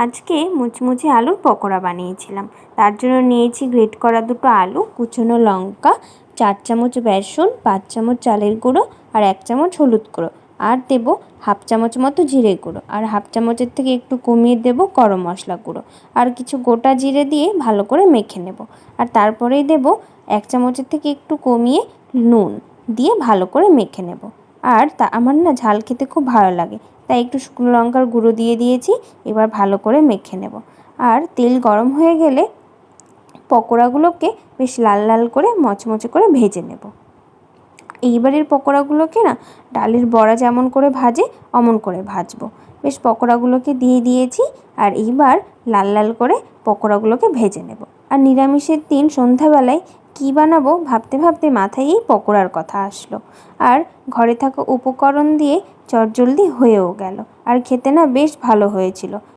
আজকে মুচমুচে আলুর পকোড়া বানিয়েছিলাম। তার জন্য নিয়েছি গ্রেট করা দুটো আলু, কুচনো লঙ্কা, 4 চামচ বেসন, 5 চামচ চালের গুঁড়ো আর 1 চামচ হলুদ গুঁড়ো, আর দেবো হাফ চামচ মতো জিরে গুঁড়ো, আর হাফ চামচের থেকে একটু কমিয়ে দেবো গরম মশলা গুঁড়ো, আর কিছু গোটা জিরে দিয়ে ভালো করে মেখে নেব। আর তারপরেই দেবো 1 চামচের থেকে একটু কমিয়ে নুন দিয়ে ভালো করে মেখে নেব। আর আমার না ঝাল খেতে খুব ভালো লাগে, তাই একটু শুকনো লঙ্কার গুঁড়ো দিয়ে দিয়েছি। এবার ভালো করে মেখে নেব। আর তেল গরম হয়ে গেলে পকোড়াগুলোকে বেশ লাল লাল করে মচমচে করে ভেজে নেব। এইবারের পকোড়াগুলোকে না ডালের বড়া যেমন করে ভাজে অমন করে ভাজবো। বেশ পকোড়াগুলোকে দিয়ে দিয়েছি, আর এইবার লাল লাল করে পকোড়াগুলোকে ভেজে নেব। আর নিরামিষের দিন সন্ধ্যাবেলায় কী বানাবো ভাবতে ভাবতে মাথায় এই পকোড়ার কথা আসলো। আর ঘরে থাকা উপকরণ দিয়ে চটজলদি হয়েও গেল, আর খেতে না বেশ ভালো হয়েছিল।